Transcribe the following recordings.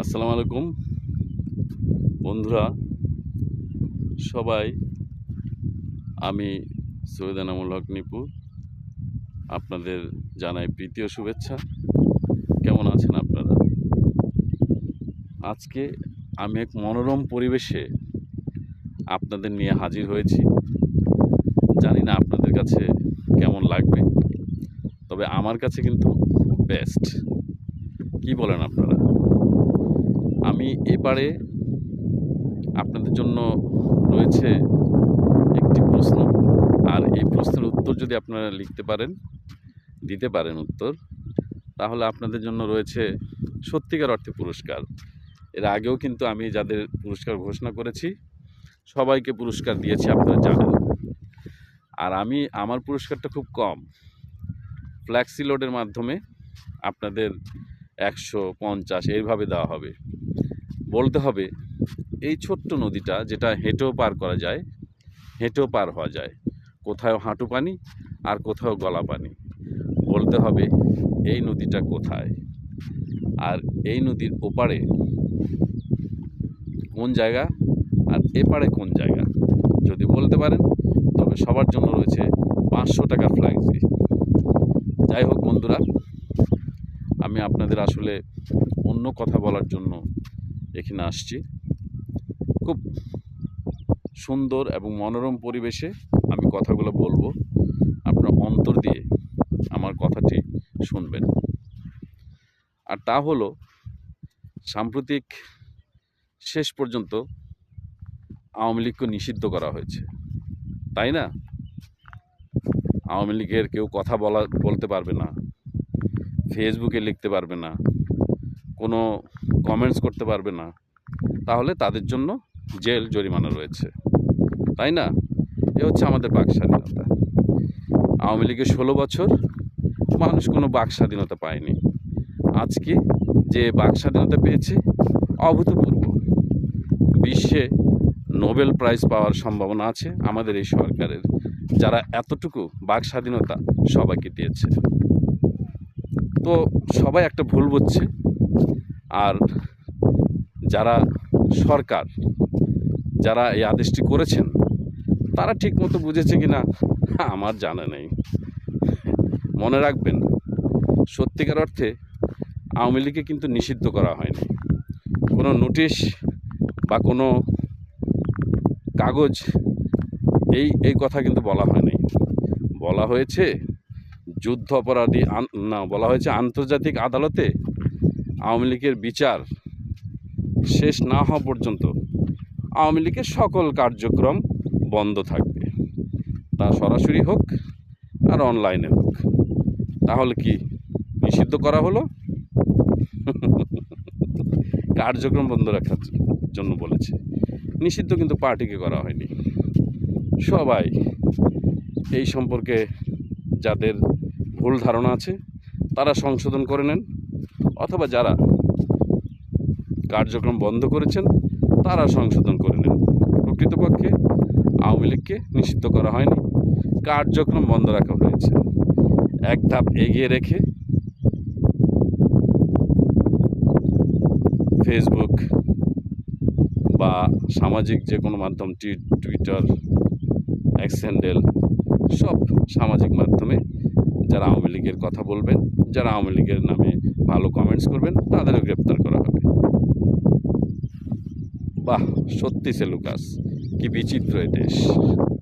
আসসালামু আলাইকুম বন্ধুরা সবাই। আমি সৈয়দ এনামুল হক নিপু আপনাদের জানাই প্রীতি ও শুভেচ্ছা। কেমন আছেন আপনারা? আজকে আমি এক মনোরম পরিবেশে আপনাদের নিয়ে হাজির হয়েছি। জানি না আপনাদের কাছে কেমন লাগবে, তবে আমার কাছে কিন্তু খুব বেস্ট। কি বলেন আপনারা? আমি এবারে আপনাদের জন্য রয়েছে একটি প্রশ্ন, আর এই প্রশ্নের উত্তর যদি আপনারা লিখতে পারেন, দিতে পারেন উত্তর, তাহলে আপনাদের জন্য রয়েছে সত্যিকার অর্থে পুরস্কার। এর আগেও কিন্তু আমি যাদের পুরস্কার ঘোষণা করেছি সবাইকে পুরস্কার দিয়েছি, আপনারা জানেন। আর আমার পুরস্কারটা খুব কম। ফ্ল্যাক্সি লোডের মাধ্যমে আপনাদের 150 এইভাবে দেওয়া হবে। বলতে হবে এই ছোট্ট নদীটা, যেটা হেঁটেও পার করা যায়, হেঁটেও পার হওয়া যায়, কোথাও হাঁটু পানি আর কোথাও গলা পানি। বলতে হবে এই নদীটা কোথায়, আর এই নদীর ওপারে কোন জায়গা, আর এপারে কোন জায়গা। যদি বলতে পারেন তবে সবার জন্য রয়েছে 500 টাকা ফ্ল্যাক্সি। যাই হোক বন্ধুরা, আমি আপনাদের আসলে অন্য কথা বলার জন্য এখানে আসছি। খুব সুন্দর এবং মনোরম পরিবেশে আমি কথাগুলো বলবো, আপনার অন্তর দিয়ে আমার কথাটি শুনবেন। আর তা হলো, সাম্প্রতিক শেষ পর্যন্ত আওয়ামী লীগকে নিষিদ্ধ করা হয়েছে, তাই না? আওয়ামী লীগের কেউ কথা বলতে পারবে না, ফেসবুকে লিখতে পারবে না, কোনো কমেন্টস করতে পারবে না, তাহলে তাদের জন্য জেল জরিমানা রয়েছে, তাই না? এ হচ্ছে আমাদের বাক স্বাধীনতা। আওয়ামী লীগের 16 বছর মানুষ কোনো বাক স্বাধীনতা পায়নি। আজকে যে বাক স্বাধীনতা পেয়েছে অভূতপূর্ব। বিশ্বে নোবেল প্রাইজ পাওয়ার সম্ভাবনা আছে আমাদের এই সরকারের, যারা এতটুকু বাক স্বাধীনতা সবাইকে দিয়েছে। তো সবাই একটা ভুল বুঝছে, আর যারা সরকার, যারা এই আদেশটি করেছেন, তারা ঠিকমতো বুঝেছে কিনা আমার জানা নেই। মনে রাখবেন, সত্যিকার অর্থে আওয়ামী লীগকে কিন্তু নিষিদ্ধ করা হয়নি। কোনো নোটিশ বা কোনো কাগজ এই কথা কিন্তু বলা হয়নি। বলা হয়েছে যুদ্ধ অপরাধী, না, বলা হয়েছে আন্তর্জাতিক আদালতে আওয়ামী লীগের বিচার শেষ না হওয়া পর্যন্ত আওয়ামী লীগের সকল কার্যক্রম বন্ধ থাকবে, তা সরাসরি হোক আর অনলাইনে হোক। তাহলে কি নিষিদ্ধ করা হলো? কার্যক্রম বন্ধ রাখার জন্য বলেছে, নিষিদ্ধ কিন্তু পার্টিকে করা হয়নি। সবাই এই সম্পর্কে যাদের ভুল ধারণা আছে তারা সংশোধন করে নেন, অথবা যারা কার্যক্রম বন্ধ করেছেন তারা সংশোধন করে নেন। প্রকৃতপক্ষে আওয়ামী লীগকে নিষিদ্ধ করা হয়নি, কার্যক্রম বন্ধ রাখা হয়েছে। এক ধাপ এগিয়ে রেখে ফেসবুক বা সামাজিক যে কোনো মাধ্যম, টুইটার, এক্স হ্যান্ডেল, সব সামাজিক মাধ্যমে যারা আওয়ামী লীগের কথা বলবেন, যারা আওয়ামী লীগের নামে ভালো কমেন্টস করবেন, তাদেরও গ্রেপ্তার করা হবে। বাহ, সত্যি সেলুকাস, কি বিচিত্র এ দেশ।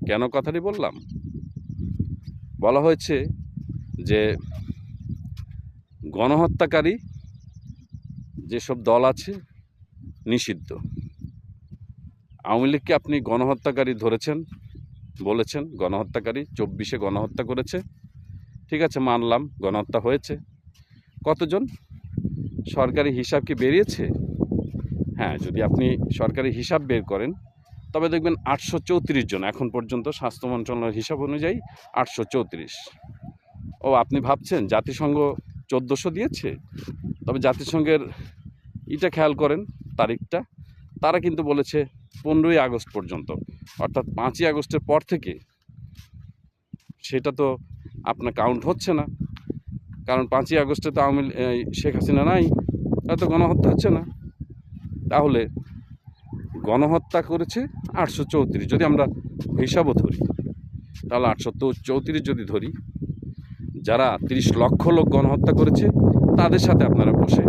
কেন কথাটি বললাম? বলা হয়েছে যে গণহত্যাকারী যেসব দল আছে নিষিদ্ধ। আওয়ামী লীগকে আপনি গণহত্যাকারী ধরেছেন, বলেছেন গণহত্যাকারী, 24-এ গণহত্যা করেছে, ঠিক আছে, মানলাম গণহত্যা হয়েছে। কতজন? সরকারি হিসাব কি বেরিয়েছে? হ্যাঁ, যদি আপনি সরকারি হিসাব বের করেন তবে দেখবেন 834 জন এখন পর্যন্ত, স্বাস্থ্য মন্ত্রণালয়ের হিসাব অনুযায়ী 834। ও, আপনি ভাবছেন জাতিসংঘ 1400 দিয়েছে? তবে জাতিসংঘের এটা খেয়াল করেন, তারিখটা, তারা কিন্তু বলেছে 15ই আগস্ট পর্যন্ত, অর্থাৎ 5ই আগস্টের পর থেকে সেটা তো আপনার কাউন্ট হচ্ছে না, কারণ 5ই আগস্টে তো শেখ হাসিনা নাই, তাই তো গণহত্যা হচ্ছে না। তাহলে গণহত্যা করেছে 834, যদি আমরা হিসাবও ধরি তাহলে 834 যদি ধরি, যারা 30 লক্ষ লোক গণহত্যা করেছে তাদের সাথে আপনারা বসে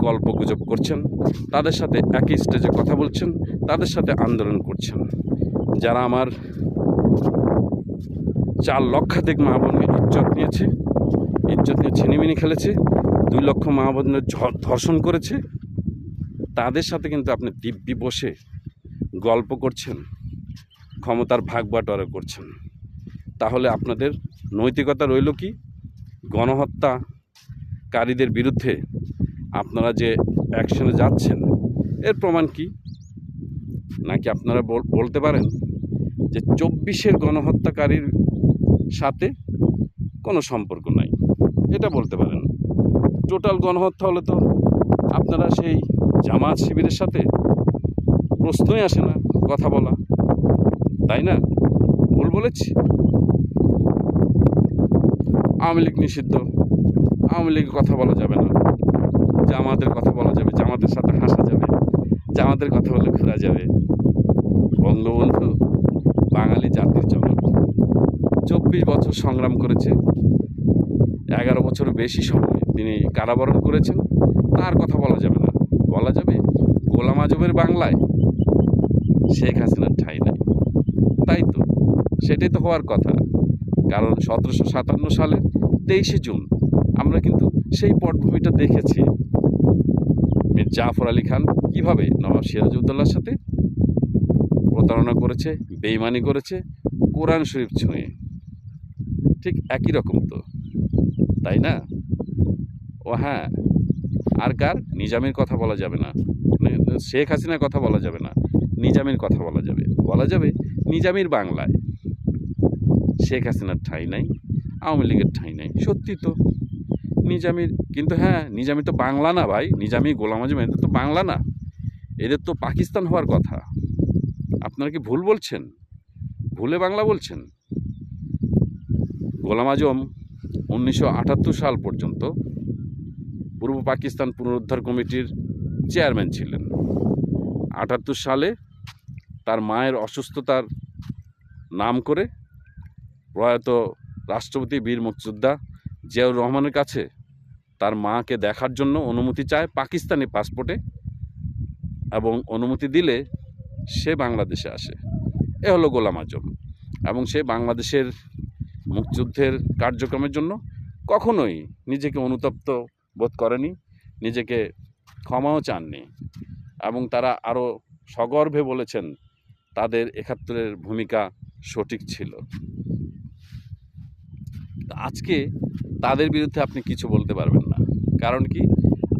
গল্প গুজব করছেন, তাদের সাথে একই স্টেজে কথা বলছেন, তাদের সাথে আন্দোলন করছেন। যারা আমার 4 লক্ষাধিক মা বোনের ইজ্জত নিয়ে ছিনিমিনি খেলেছে, 2 লক্ষ মা বোনের ধর্ষণ করেছে, তাদের সাথে কিন্তু আপনি দিব্যি বসে গল্প করছেন, ক্ষমতার ভাগ বাটোয়ারা করছেন। তাহলে আপনাদের নৈতিকতা রইল কি? গণহত্যাকারীদের বিরুদ্ধে আপনারা যে অ্যাকশনে যাচ্ছেন এর প্রমাণ কি? নাকি আপনারা বলতে পারেন যে 24-এর গণহত্যাকারীর সাথে কোনো সম্পর্ক নাই, এটা বলতে পারেন। টোটাল গণহত্যা হলে তো আপনারা সেই জামাত শিবিরের সাথে প্রশ্নই আসে না কথা বলা, তাই না? ভুল বলেছি? আওয়ামী লীগ নিষিদ্ধ, আওয়ামী লীগের কথা বলা যাবে না, জামাতের কথা বলা যাবে, জামাতের সাথে হাসা যাবে, জামাতের কথা বলে ঘোরা যাবে। বঙ্গবন্ধু বাঙালি জাতির জনক, 24 বছর সংগ্রাম করেছে, 11 বছরের বেশি সময় তিনি কারাবরণ করেছেন, তার কথা বলা যাবে না। বলা যাবে গোলাম আজমের বাংলায় শেখ হাসিনার ঠাঁই নাই। তাই তো, সেটাই তো হওয়ার কথা। কারণ 1757 সালের 23শে জুন আমরা কিন্তু সেই পটভূমিটা দেখেছি। মীর জাফর আলী খান কীভাবে নবাব সিরাজউদ্দৌলার সাথে প্রতারণা করেছে, বেইমানি করেছে, কোরআন শরীফ ছুঁয়ে। ঠিক একই রকম তো, তাই না? ও হ্যাঁ, আর কার? নিজামের কথা বলা যাবে না, শেখ হাসিনার কথা বলা যাবে না, নিজামের কথা বলা যাবে নিজামের বাংলায় শেখ হাসিনার ঠাঁই নাই, আওয়ামী লীগের ঠাঁই নাই। সত্যি তো, নিজামীর কিন্তু, হ্যাঁ নিজামী তো বাংলা না ভাই, নিজামী গোলাম আজম এদের তো বাংলা না, এদের তো পাকিস্তান হওয়ার কথা। আপনারা কি ভুল বলছেন? ভুলে বাংলা বলছেন। গোলাম আজম 1978 সাল পর্যন্ত পূর্ব পাকিস্তান পুনরুদ্ধার কমিটির চেয়ারম্যান ছিলেন। 78 সালে তার মায়ের অসুস্থতার নাম করে প্রয়াত রাষ্ট্রপতি বীর মুক্তিযোদ্ধা জিয়াউর রহমানের কাছে তার মাকে দেখার জন্য অনুমতি চায় পাকিস্তানি পাসপোর্টে, এবং অনুমতি দিলে সে বাংলাদেশে আসে। এ হলো গোলাম আজম। এবং সে বাংলাদেশের মুক্তিযুদ্ধের কার্যক্রমের জন্য কখনোই নিজেকে অনুতপ্ত বোধ করেনি, নিজেকে ক্ষমাও চাননি, এবং তারা আরও সগর্বে বলেছেন তাদের 71-এর ভূমিকা সঠিক ছিল। আজকে তাদের বিরুদ্ধে আপনি কিছু বলতে পারবেন না। কারণ কি?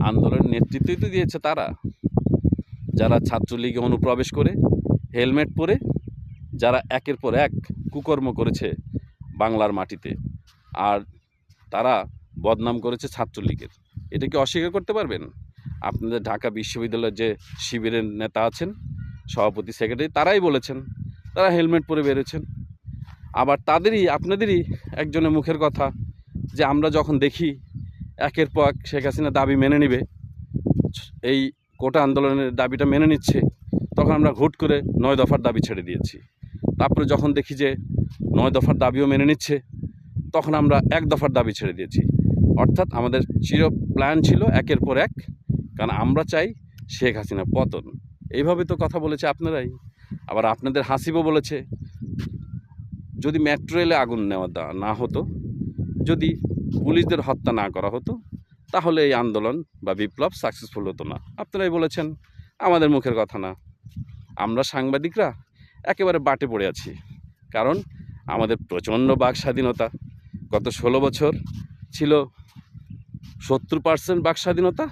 আন্দোলনের নেতৃত্বই তো দিয়েছে তারা, যারা ছাত্রলীগে অনুপ্রবেশ করে হেলমেট পরে যারা একের পর এক কুকর্ম করেছে বাংলার মাটিতে, আর তারা বদনাম করেছে ছাত্রলীগের। এটা কি অস্বীকার করতে পারবেন? আপনাদের ঢাকা বিশ্ববিদ্যালয়ের যে শিবিরের নেতা আছেন, সভাপতি সেক্রেটারি, তারাই বলেছেন, তারা হেলমেট পরে বেরোছেন। আবার আপনাদেরই একজনের মুখের কথা যে আমরা যখন দেখি একের পর এক শেখ হাসিনা দাবি মেনে নিবে, এই কোটা আন্দোলনের দাবিটা মেনে নিচ্ছে, তখন আমরা হুট করে 9 দফার দাবি ছেড়ে দিয়েছি। তারপরে যখন দেখি যে 9 দফার দাবিও মেনে নিচ্ছে, তখন আমরা 1 দফার দাবি ছেড়ে দিয়েছি। অর্থাৎ আমাদের প্ল্যান ছিল একের পর এক, কারণ আমরা চাই শেখ হাসিনা পতন। এইভাবে তো কথা বলেছে আপনারাই। আবার আপনাদের হাসিবও বলেছে যদি মেট্রো রেলে আগুন না হতো, যদি পুলিশদের হত্যা না করা হতো, তাহলে এই আন্দোলন বা বিপ্লব সাকসেসফুল হতো না। আপনারাই বলেছেন, আমাদের মুখের কথা না। আমরা সাংবাদিকরা একেবারে বাটে পড়ে আছি, কারণ আমাদের প্রচণ্ড বাক স্বাধীনতা। গত 16 বছর ছিল 70% বাক স্বাধীনতা,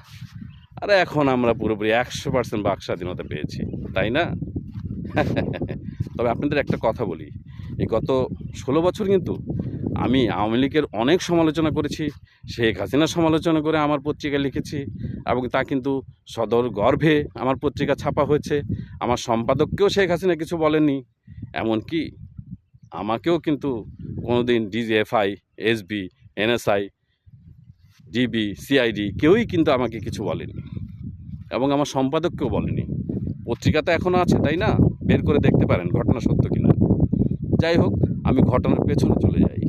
আর এখন আমরা পুরোপুরি 100% বাক স্বাধীনতা পেয়েছি, তাই না? তবে আপনাদের একটা কথা বলি, এই গত 16 বছর কিন্তু আমি আওয়ামী লীগের অনেক সমালোচনা করেছি, শেখ হাসিনার সমালোচনা করে আমার পত্রিকায় লিখেছি, এবং তা কিন্তু সদর গর্ভে আমার পত্রিকা ছাপা হয়েছে। আমার সম্পাদককেও শেখ হাসিনা কিছু বলেননি, এমনকি আমাকেও কিন্তু কোনোদিন DGFI, SB, NSI, DB, CID কেউই কিন্তু আমাকে কিছু বলেনি। এবং আমার সম্পাদককেও বলেনি। পত্রিকাতে এখনও আছে, তাই না? বের করে দেখতে পারেন ঘটনা সত্য কিনা। যাই হোক, আমি ঘটনার পেছনে চলে যাই।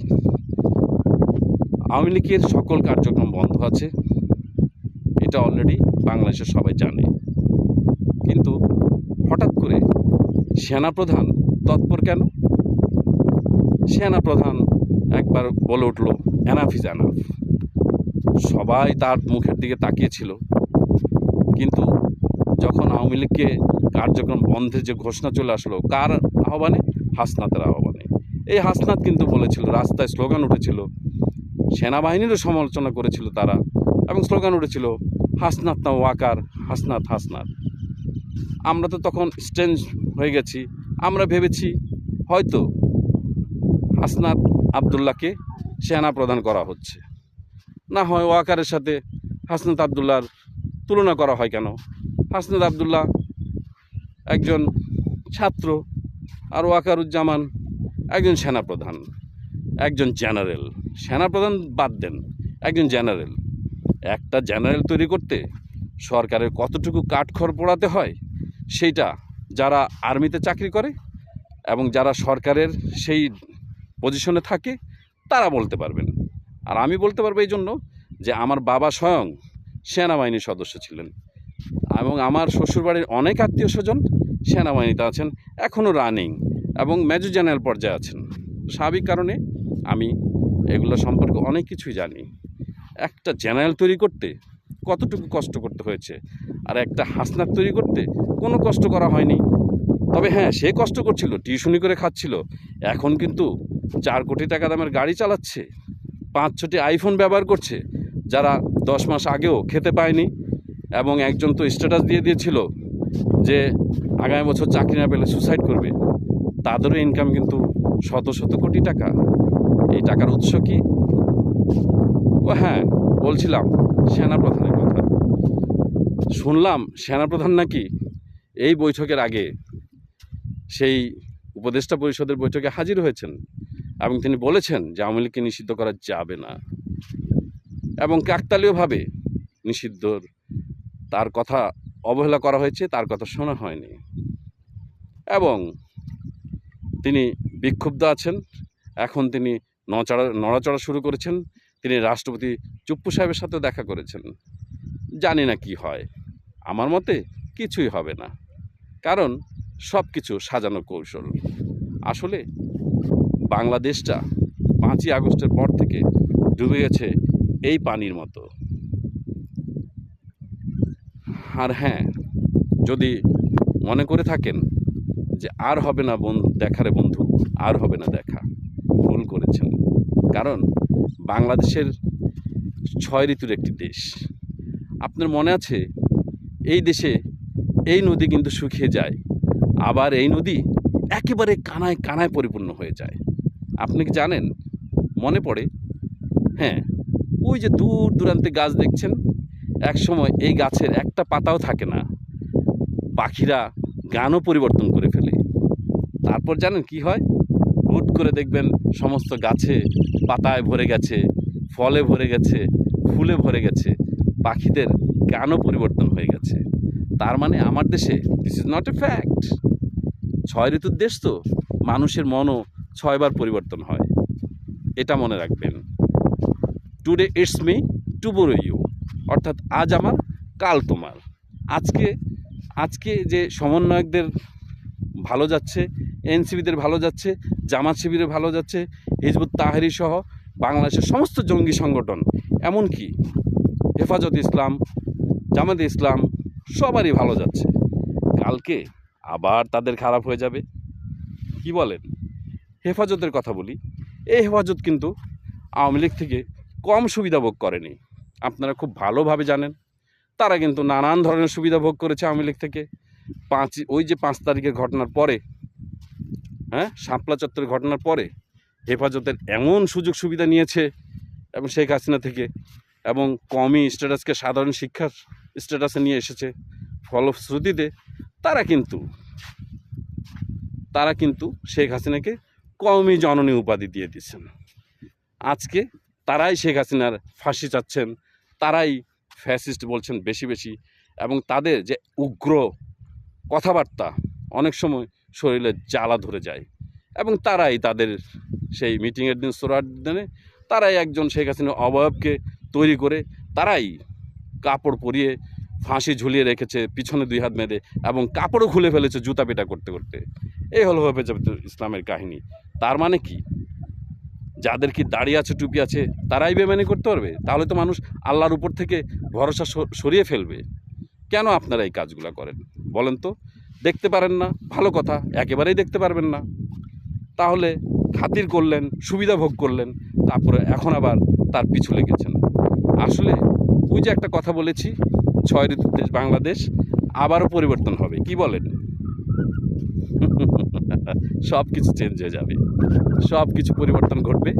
আওয়ামী লীগের সকল কার্যক্রম বন্ধ আছে, এটা অলরেডি বাংলাদেশের সবাই জানে। কিন্তু হঠাৎ করে সেনাপ্রধান তৎপর কেন? সেনাপ্রধান একবার বলে উঠল, এনাফ ইজ এনাফ। সবাই তার মুখের দিকে তাকিয়েছিল। কিন্তু যখন আওয়ামী লীগকে কার্যক্রম বন্ধের যে ঘোষণা চলে আসলো, কার আহ্বানে? হাসনাতের আহ্বানে। এই হাসনাত কিন্তু বলেছিল, রাস্তায় স্লোগান উঠেছিল, সেনাবাহিনীরও সমালোচনা করেছিল তারা, এবং স্লোগান উঠেছিল, হাসনাত না ওয়াকার, হাসনাত হাসনাত। আমরা তো তখন স্ট্রেঞ্জ হয়ে গেছি। আমরা ভেবেছি হয়তো হাসনাত আবদুল্লাহকে সেনা প্রদান করা হচ্ছে, না হয় ওয়াকারের সাথে হাসনাত আবদুল্লাহর তুলনা করা হয় কেন? হাসনাত আবদুল্লাহ একজন ছাত্র, আর ওয়াকারুজ্জামান একজন সেনাপ্রধান, একজন জেনারেল। সেনাপ্রধান বাদ দেন, একজন জেনারেল। একটা জেনারেল তৈরি করতে সরকারের কতটুকু কাঠখড় পোড়াতে হয়, সেইটা যারা আর্মিতে চাকরি করে এবং যারা সরকারের সেই পজিশনে থাকে তারা বলতে পারবেন। আর আমি বলতে পারবো এই জন্য যে আমার বাবা স্বয়ং সেনাবাহিনীর সদস্য ছিলেন, এবং আমার শ্বশুরবাড়ির অনেক আত্মীয় স্বজন সেনাবাহিনীতে আছেন, এখনও রানিং, এবং মেজর জেনারেল পর্যায়ে আছেন। স্বাভাবিক কারণে আমি এগুলো সম্পর্কে অনেক কিছুই জানি। একটা জেনারেল তৈরি করতে কতটুকু কষ্ট করতে হয়েছে, আর একটা হাসনাত তৈরি করতে কোনো কষ্ট করা হয়নি। তবে হ্যাঁ, সে কষ্ট করছিল, টিউশনি করে খাচ্ছিল। এখন কিন্তু 4 কোটি টাকা দামের গাড়ি চালাচ্ছে, 5-6টি আইফোন ব্যবহার করছে, যারা 10 মাস আগেও খেতে পায়নি। এবং একজন তো স্ট্যাটাস দিয়ে দিয়েছিল যে আগামী বছর চাকরি না পেলে সুসাইড করবে। তাদেরও ইনকাম কিন্তু শত শত কোটি টাকা। এই টাকার উৎস কি? ও হ্যাঁ, বলছিলাম সেনাপ্রধানের কথা। শুনলাম সেনাপ্রধান নাকি এই বৈঠকের আগে সেই উপদেষ্টা পরিষদের বৈঠকে হাজির হয়েছেন, এবং তিনি বলেছেন যে আওয়ামী লীগকে নিষিদ্ধ করা যাবে না, এবং কাকতালীয়ভাবে নিষিদ্ধর তার কথা অবহেলা করা হয়েছে, তার কথা শোনা হয়নি। এবং তিনি বিক্ষুব্ধ আছেন। এখন তিনি নড়াচড়া শুরু করেছেন। তিনি রাষ্ট্রপতি চুপ্পু সাহেবের সাথেও দেখা করেছেন। জানি না কি হয়, আমার মতে কিছুই হবে না, কারণ সব কিছু সাজানো কৌশল। আসলে বাংলাদেশটা 5ই আগস্টের পর থেকে ডুবে গেছে এই পানির মতো। আর হ্যাঁ, যদি মনে করে থাকেন যে আর হবে না দেখারে বন্ধু, আর হবে না দেখা, ভুল করেছেন। কারণ বাংলাদেশের 6 ঋতুর একটি দেশ। আপনার মনে আছে, এই দেশে এই নদী কিন্তু শুকিয়ে যায়, আবার এই নদী একেবারে কানায় কানায় পরিপূর্ণ হয়ে যায়। আপনি কি জানেন? মনে পড়ে, হ্যাঁ, ওই যে দূর দূরান্তে গাছ দেখছেন, এক সময় এই গাছের একটা পাতাও থাকে না, পাখিরা গানও পরিবর্তন করে ফেলে। তারপর জানেন কি হয়? হুট করে দেখবেন সমস্ত গাছে পাতায় ভরে গেছে, ফলে ভরে গেছে, ফুলে ভরে গেছে, পাখিদের গানও পরিবর্তন হয়ে গেছে। তার মানে আমার দেশে this is not a fact. 6 ঋতুর দেশ তো, মানুষের মনও 6 বার পরিবর্তন হয়, এটা মনে রাখবেন। Today it's me, tomorrow you, অর্থাৎ আজ আমার, কাল তোমার। আজকে যে সমন্বয়কদের ভালো যাচ্ছে, এনসিপিদের ভালো যাচ্ছে, জামাত শিবিরের ভালো যাচ্ছে, হিজবুত তাহরির সহ বাংলাদেশের সমস্ত জঙ্গি সংগঠন, এমনকি হেফাজত ইসলাম, জামাতে ইসলাম, সবারই ভালো যাচ্ছে। কালকে আবার তাদের খারাপ হয়ে যাবে। কি বলেন? হেফাজতের কথা বলি, এই হেফাজত কিন্তু আওয়ামী লীগ থেকে কম সুবিধা ভোগ করেনি। আপনারা খুব ভালোভাবে জানেন, তারা কিন্তু নানান ধরনের সুবিধা ভোগ করেছে আওয়ামী লীগ থেকে। 5 তারিখের ঘটনার পরে, হ্যাঁ, শাপলা চত্বরের ঘটনার পরে হেফাজতের এমন সুযোগ সুবিধা নিয়েছে এবং শেখ হাসিনা থেকে, এবং কমই স্ট্যাটাসকে সাধারণ শিক্ষার স্ট্যাটাসে নিয়ে এসেছে। ফলশ্রুতিতে তারা কিন্তু শেখ হাসিনাকে কমই জননী উপাধি দিয়ে দিচ্ছেন। আজকে তারাই শেখ হাসিনার ফাঁসি চাচ্ছেন, তারাই ফ্যাসিস্ট বলছেন বেশি বেশি, এবং তাদের যে উগ্র কথাবার্তা অনেক সময় শরীরে জ্বালা ধরে যায়, এবং তারাই তাদের সেই মিটিংয়ের দিন সোরার দিনে তারাই একজন শেখ হাসিনার অবয়বকে তৈরি করে তারাই কাপড় পরিয়ে ফাঁসি ঝুলিয়ে রেখেছে পিছনে 2 হাত বেঁধে, এবং কাপড়ও খুলে ফেলেছে জুতা পেটা করতে করতে। এই হলো হেফাজতুল ইসলামের কাহিনী। তার মানে কি, যাদের কি দাড়ি আছে টুপি আছে তারাই বেমানি করতে পারবে? তাহলে তো মানুষ আল্লাহর উপর থেকে ভরসা সরিয়ে ফেলবে। কেন আপনারা এই কাজগুলো করেন বলেন তো? দেখতে পারেন না, ভালো কথা, একেবারেই দেখতে পারবেন না, তাহলে খাতির করলেন, সুবিধা ভোগ করলেন, তারপরে এখন আবার তার পিছু লেগেছেন। আসলে ওই যে একটা কথা বলেছি, 6 ঋতুর দেশ বাংলাদেশ, আবারও পরিবর্তন হবে। কি বলেন? সব কিছু চেঞ্জ হয়ে যাবে, সব কিছু পরিবর্তন ঘটবে,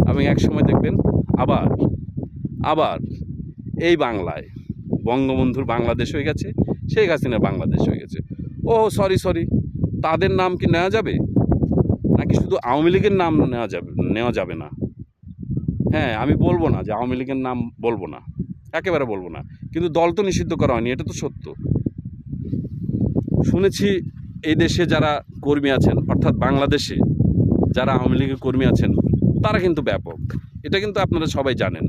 এবং এক সময় দেখবেন আবার আবার এই বাংলায় বঙ্গবন্ধুর বাংলাদেশ হয়ে গেছে, শেখ হাসিনার বাংলাদেশ হয়ে গেছে। ও সরি, তাদের নাম কি নেওয়া যাবে? নাকি শুধু আওয়ামী লীগের নাম নেওয়া যাবে না? হ্যাঁ, আমি বলবো না যে আওয়ামী লীগের নাম বলবো না, একেবারে বলবো না, কিন্তু দল তো নিষিদ্ধ করা হয়নি, এটা তো সত্য। শুনেছি এই দেশে যারা কর্মী আছেন, অর্থাৎ বাংলাদেশে যারা আওয়ামী লীগের কর্মী আছেন, তারা কিন্তু ব্যাপক, এটা কিন্তু আপনারা সবাই জানেন।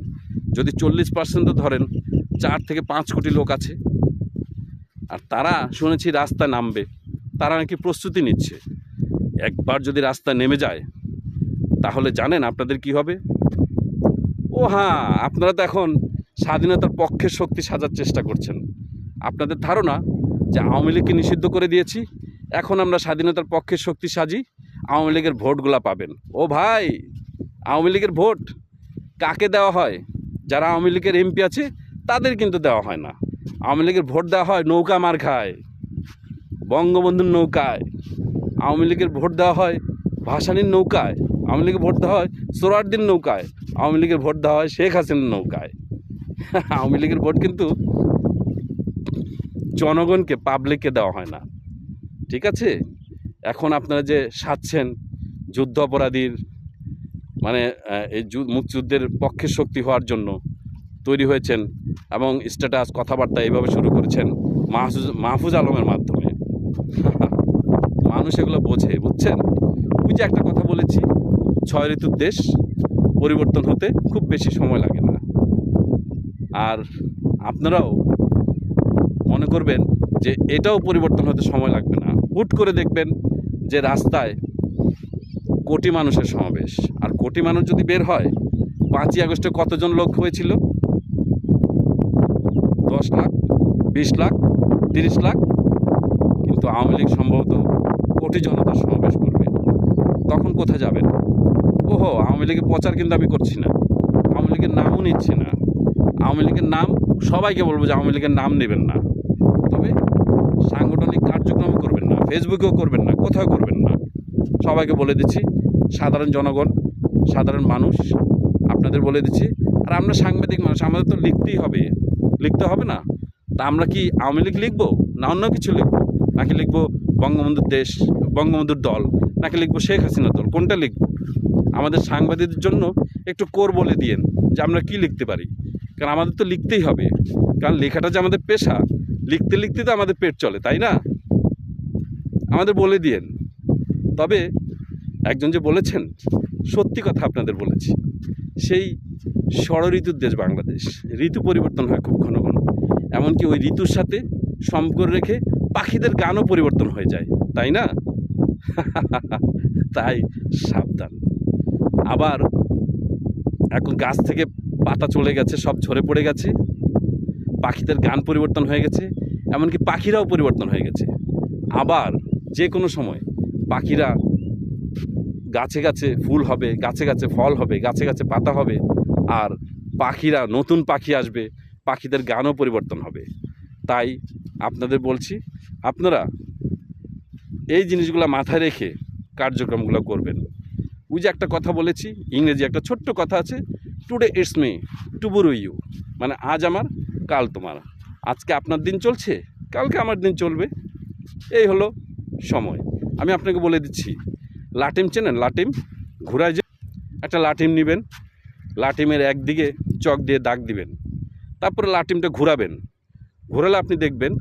যদি 40% ধরেন, 4 থেকে 5 কোটি লোক আছে। আর তারা শুনেছি রাস্তায় নামবে, তারা নাকি প্রস্তুতি নিচ্ছে। একবার যদি রাস্তায় নেমে যায় তাহলে জানেন আপনাদের কি হবে? ও হ্যাঁ, আপনারা তো এখন স্বাধীনতার পক্ষের শক্তি সাজার চেষ্টা করছেন। আপনাদের ধারণা যে আওয়ামী লীগকে নিষিদ্ধ করে দিয়েছি, এখন আমরা স্বাধীনতার পক্ষের শক্তি সাজি, আওয়ামী লীগের ভোটগুলা পাবেন। ও ভাই, আওয়ামী লীগের ভোট কাকে দেওয়া হয়? যারা আওয়ামী লীগের এমপি আছে তাদের কিন্তু দেওয়া হয় না। আওয়ামী লীগের ভোট দেওয়া হয় নৌকা মার খায়, বঙ্গবন্ধুর নৌকায়। আওয়ামী লীগের ভোট দেওয়া হয় ভাসানীর নৌকায়। আওয়ামী লীগের ভোট দেওয়া হয় সোহরাওয়ার্দীর নৌকায়। আওয়ামী লীগের ভোট দেওয়া হয় শেখ হাসিনার নৌকায়। আওয়ামী লীগের ভোট কিন্তু জনগণকে, পাবলিককে দেওয়া হয় না, ঠিক আছে? এখন আপনারা যে সাজছেন যুদ্ধ অপরাধীর, মানে এই মুক্তিযুদ্ধের পক্ষের শক্তি হওয়ার জন্য তৈরি হয়েছেন, এবং স্ট্যাটাস কথাবার্তা এইভাবে শুরু করেছেন মাহফুজ আলমের মাধ্যমে। মানুষ এগুলো বোঝে, বুঝছেন? ওই যে একটা কথা বলেছি, 6 ঋতুর দেশ, পরিবর্তন হতে খুব বেশি সময় লাগে না। আর আপনারাও মনে করবেন যে এটাও পরিবর্তন হতে সময় লাগবে না। হুট করে দেখবেন যে রাস্তায় কোটি মানুষের সমাবেশ, আর কোটি মানুষ যদি বের হয়, 5ই আগস্টে কতজন লোক হয়েছিল? 10 লাখ, 20 লাখ, 30 লাখ। কিন্তু আওয়ামী লীগ সম্ভবত কোটি জনতার সমাবেশ করবে। তখন কোথায় যাবেন? ওহো, আওয়ামী লীগের প্রচার কিন্তু আমি করছি না, আওয়ামী লীগের নামও নিচ্ছি না। আওয়ামী লীগের নাম, সবাইকে বলবো যে আওয়ামী লীগের নাম নেবেন না, তবে সাংগঠনিক কার্যক্রম করবেন না, ফেসবুকেও করবেন না, কোথাও করবেন না। সবাইকে বলে দিচ্ছি, সাধারণ জনগণ, সাধারণ মানুষ, আপনাদের বলে দিচ্ছি। আর আমরা সাংবাদিক মানুষ, আমাদের তো লিখতেই হবে, লিখতে হবে না? তা আমরা কি আওয়ামী লীগ লিখবো, না অন্য কিছু লিখবো? নাকি লিখবো বঙ্গবন্ধুর দেশ, বঙ্গবন্ধুর দল, নাকি লিখবো শেখ হাসিনা দল? কোনটা লিখবো? আমাদের সাংবাদিকদের জন্য একটু কোর বলে দিয়েন যে আমরা কি লিখতে পারি, কারণ আমাদের তো লিখতেই হবে, কারণ লেখাটা যে আমাদের পেশা, লিখতে লিখতে তো আমাদের পেট চলে, তাই না? আমাদের বলে দিয়েন। তবে একজন যে বলেছেন, সত্যি কথা আপনাদের বলেছি, সেই ষড় ঋতুর দেশ বাংলাদেশ, ঋতু পরিবর্তন হয় খুব ঘন ঘন, এমনকি ওই ঋতুর সাথে সম্পর্ক রেখে পাখিদের গানও পরিবর্তন হয়ে যায়, তাই না? তাই সাবধান। আবার এখন গাছ থেকে পাতা চলে গেছে, সব ঝরে পড়ে গেছে, পাখিদের গান পরিবর্তন হয়ে গেছে, এমনকি পাখিরাও পরিবর্তন হয়ে গেছে। আবার যে কোনো সময় পাখিরা, গাছে গাছে ফুল হবে, গাছে গাছে ফল হবে, গাছে গাছে পাতা হবে, আর পাখিরা, নতুন পাখি আসবে, পাখিদের গানও পরিবর্তন হবে। তাই আপনাদের বলছি, আপনারা এই জিনিসগুলো মাথায় রেখে কার্যক্রমগুলো করবেন। ওই যে একটা কথা বলেছি, ইংরেজি একটা ছোট্ট কথা আছে, today it's me, tomorrow you, মানে আজ আমার, কাল তোমার। আজকে আপনার দিন চলছে, কালকে আমার দিন চলবে, এই হলো সময়। আমি আপনাকে বলে দিচ্ছি, লাটিম চেনেন? লাটিম ঘোরায় যে একটা লাটিম নেবেন, লাটিমের একদিকে চক দিয়ে দাগ দিবেন, তারপরে লাটিমটা ঘোরাবেন, ঘোরালে আপনি দেখবেন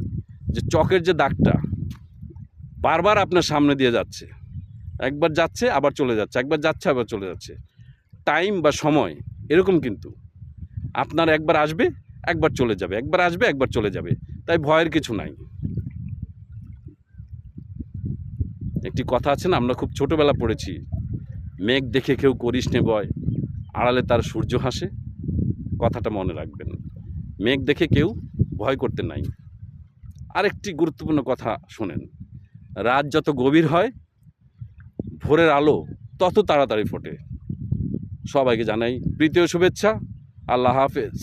যে চকের যে দাগটা বারবার আপনার সামনে দিয়ে যাচ্ছে, একবার যাচ্ছে আবার চলে যাচ্ছে, একবার যাচ্ছে আবার চলে যাচ্ছে। টাইম বা সময় এরকম কিন্তু আপনার একবার আসবে একবার চলে যাবে, একবার আসবে একবার চলে যাবে, তাই ভয়ের কিছু নাই। একটি কথা আছে না, আমরা খুব ছোটোবেলা পড়েছি, মেঘ দেখে কেউ করিস নে ভয়, আড়ালে তার সূর্য হাসে। কথাটা মনে রাখবেন, মেঘ দেখে কেউ ভয় করতে নাই। আরেকটি গুরুত্বপূর্ণ কথা শোনেন, রাত যত গভীর হয় ভোরের আলো তত তাড়াতাড়ি ফোটে। সবাইকে জানাই প্রীতি ও শুভেচ্ছা। আল্লাহ হাফেজ।